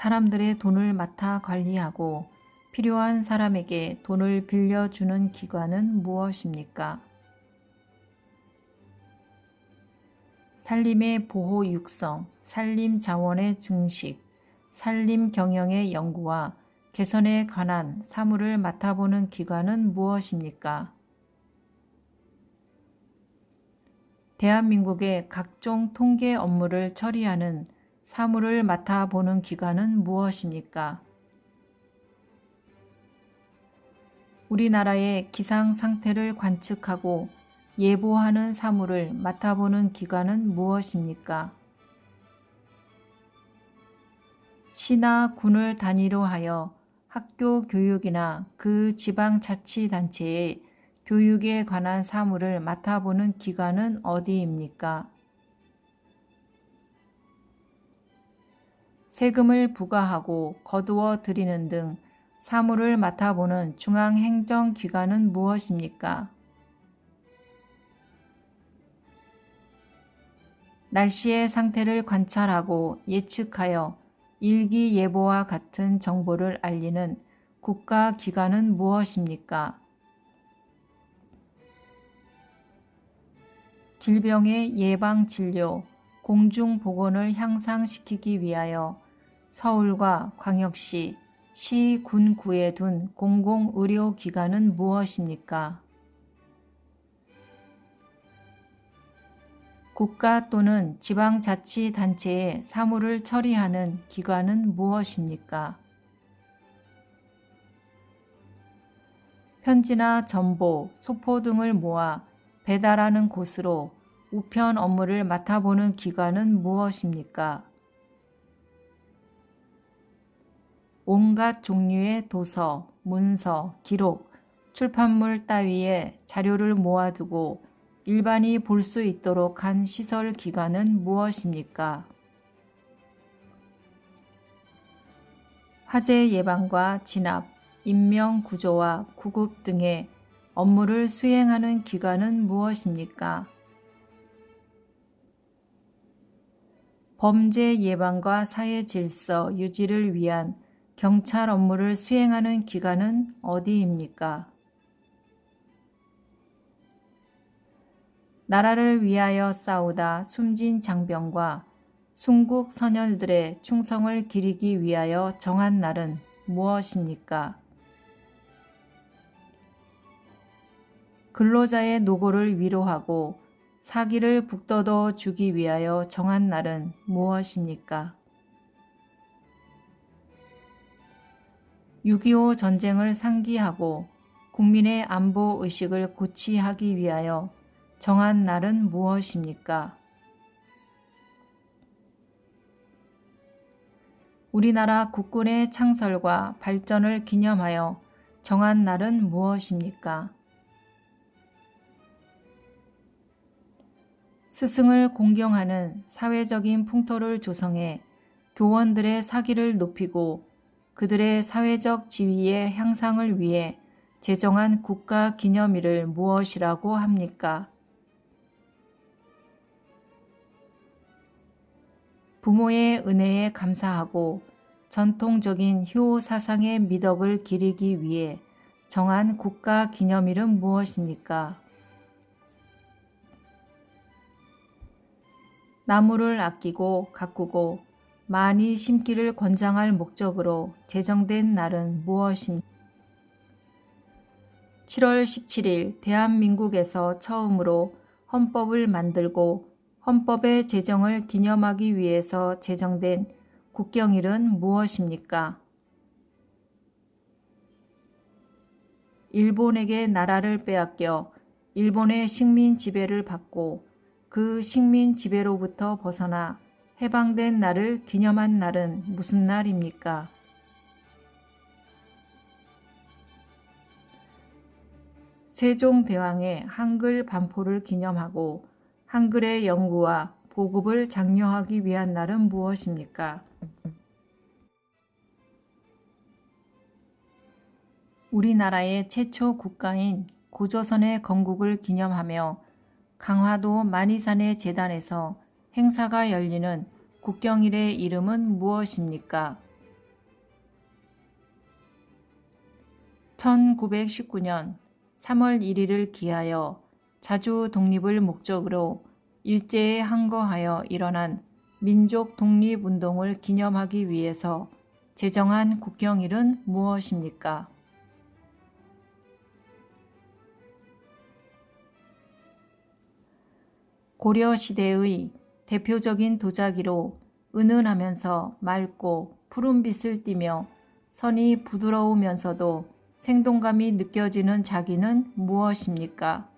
사람들의 돈을 맡아 관리하고 필요한 사람에게 돈을 빌려주는 기관은 무엇입니까? 산림의 보호 육성, 산림 자원의 증식, 산림 경영의 연구와 개선에 관한 사무를 맡아보는 기관은 무엇입니까? 대한민국의 각종 통계 업무를 처리하는 사무를 맡아보는 기관은 무엇입니까? 우리나라의 기상 상태를 관측하고 예보하는 사무를 맡아보는 기관은 무엇입니까? 시나 군을 단위로 하여 학교 교육이나 그 지방자치단체의 교육에 관한 사무를 맡아보는 기관은 어디입니까? 세금을 부과하고 거두어 들이는 등 사무를 맡아보는 중앙행정기관은 무엇입니까? 날씨의 상태를 관찰하고 예측하여 일기예보와 같은 정보를 알리는 국가기관은 무엇입니까? 질병의 예방진료, 공중보건을 향상시키기 위하여 서울과 광역시, 시, 군, 구에 둔 공공의료기관은 무엇입니까? 국가 또는 지방자치단체의 사무를 처리하는 기관은 무엇입니까? 편지나 전보, 소포 등을 모아 배달하는 곳으로 우편 업무를 맡아보는 기관은 무엇입니까? 온갖 종류의 도서, 문서, 기록, 출판물 따위의 자료를 모아두고 일반이 볼 수 있도록 한 시설 기관은 무엇입니까? 화재 예방과 진압, 인명 구조와 구급 등의 업무를 수행하는 기관은 무엇입니까? 범죄 예방과 사회 질서 유지를 위한 경찰 업무를 수행하는 기관은 어디입니까? 나라를 위하여 싸우다 숨진 장병과 순국 선열들의 충성을 기리기 위하여 정한 날은 무엇입니까? 근로자의 노고를 위로하고 사기를 북돋워 주기 위하여 정한 날은 무엇입니까? 6.25 전쟁을 상기하고 국민의 안보 의식을 고취하기 위하여 정한 날은 무엇입니까? 우리나라 국군의 창설과 발전을 기념하여 정한 날은 무엇입니까? 스승을 공경하는 사회적인 풍토를 조성해 교원들의 사기를 높이고 그들의 사회적 지위의 향상을 위해 제정한 국가 기념일을 무엇이라고 합니까? 부모의 은혜에 감사하고 전통적인 효 사상의 미덕을 기리기 위해 정한 국가 기념일은 무엇입니까? 나무를 아끼고 가꾸고 많이 심기를 권장할 목적으로 제정된 날은 무엇입니까? 7월 17일 대한민국에서 처음으로 헌법을 만들고 헌법의 제정을 기념하기 위해서 제정된 국경일은 무엇입니까? 일본에게 나라를 빼앗겨 일본의 식민 지배를 받고 그 식민 지배로부터 벗어나 해방된 날을 기념한 날은 무슨 날입니까? 세종대왕의 한글 반포를 기념하고 한글의 연구와 보급을 장려하기 위한 날은 무엇입니까? 우리나라의 최초 국가인 고조선의 건국을 기념하며 강화도 만이산의 재단에서 행사가 열리는 국경일의 이름은 무엇입니까? 1919년 3월 1일을 기하여 자주 독립을 목적으로 일제에 항거하여 일어난 민족 독립운동을 기념하기 위해서 제정한 국경일은 무엇입니까? 고려시대의 대표적인 도자기로 은은하면서 맑고 푸른빛을 띠며 선이 부드러우면서도 생동감이 느껴지는 자기는 무엇입니까?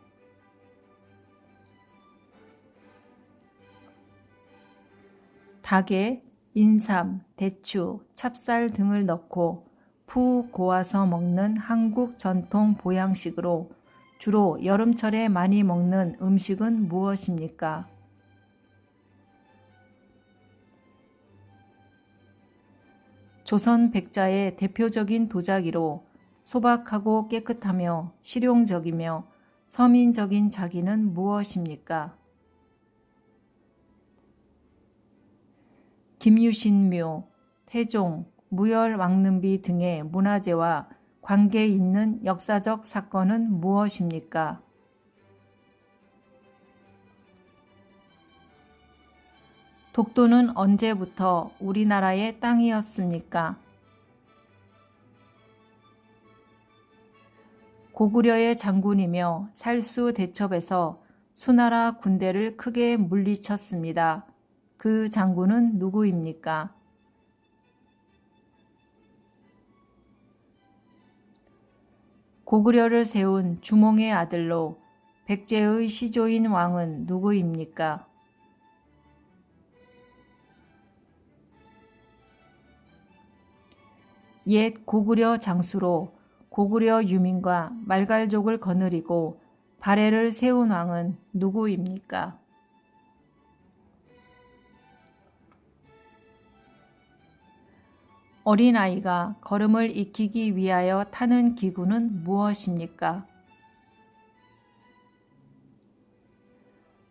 닭에 인삼, 대추, 찹쌀 등을 넣고 푹 고아서 먹는 한국 전통 보양식으로 주로 여름철에 많이 먹는 음식은 무엇입니까? 조선 백자의 대표적인 도자기로 소박하고 깨끗하며 실용적이며 서민적인 자기는 무엇입니까? 김유신묘, 태종, 무열왕릉비 등의 문화재와 관계 있는 역사적 사건은 무엇입니까? 독도는 언제부터 우리나라의 땅이었습니까? 고구려의 장군이며 살수 대첩에서 수나라 군대를 크게 물리쳤습니다. 그 장군은 누구입니까? 고구려를 세운 주몽의 아들로 백제의 시조인 왕은 누구입니까? 옛 고구려 장수로 고구려 유민과 말갈족을 거느리고 발해를 세운 왕은 누구입니까? 어린아이가 걸음을 익히기 위하여 타는 기구는 무엇입니까?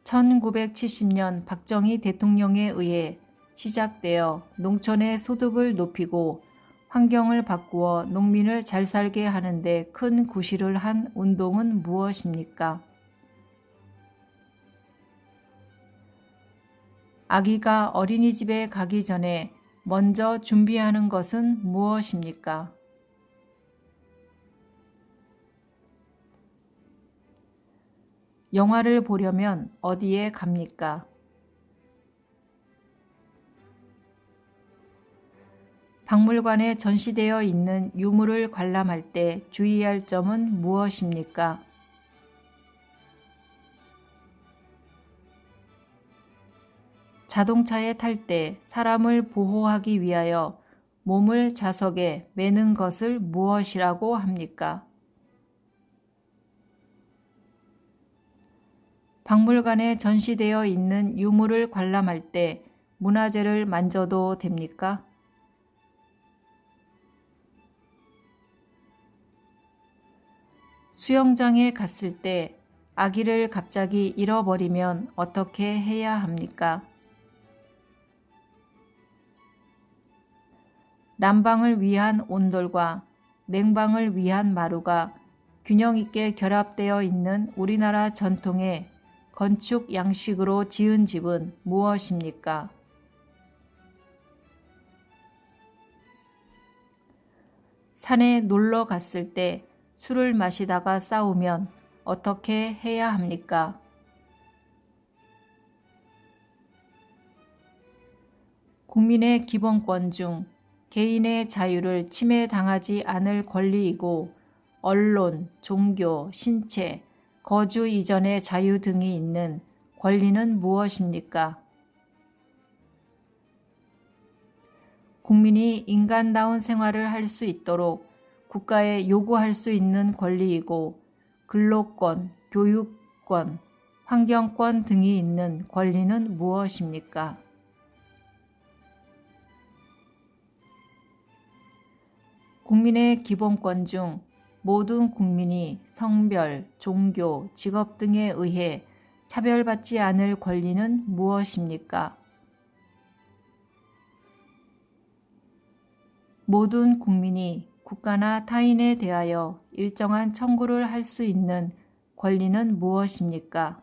1970년 박정희 대통령에 의해 시작되어 농촌의 소득을 높이고 환경을 바꾸어 농민을 잘 살게 하는데 큰 구실을 한 운동은 무엇입니까? 아기가 어린이집에 가기 전에 먼저 준비하는 것은 무엇입니까? 영화를 보려면 어디에 갑니까? 박물관에 전시되어 있는 유물을 관람할 때 주의할 점은 무엇입니까? 자동차에 탈 때 사람을 보호하기 위하여 몸을 좌석에 매는 것을 무엇이라고 합니까? 박물관에 전시되어 있는 유물을 관람할 때 문화재를 만져도 됩니까? 수영장에 갔을 때 아기를 갑자기 잃어버리면 어떻게 해야 합니까? 난방을 위한 온돌과 냉방을 위한 마루가 균형 있게 결합되어 있는 우리나라 전통의 건축 양식으로 지은 집은 무엇입니까? 산에 놀러 갔을 때 술을 마시다가 싸우면 어떻게 해야 합니까? 국민의 기본권 중 개인의 자유를 침해당하지 않을 권리이고 언론, 종교, 신체, 거주 이전의 자유 등이 있는 권리는 무엇입니까? 국민이 인간다운 생활을 할 수 있도록 국가에 요구할 수 있는 권리이고 근로권, 교육권, 환경권 등이 있는 권리는 무엇입니까? 국민의 기본권 중 모든 국민이 성별, 종교, 직업 등에 의해 차별받지 않을 권리는 무엇입니까? 모든 국민이 국가나 타인에 대하여 일정한 청구를 할 수 있는 권리는 무엇입니까?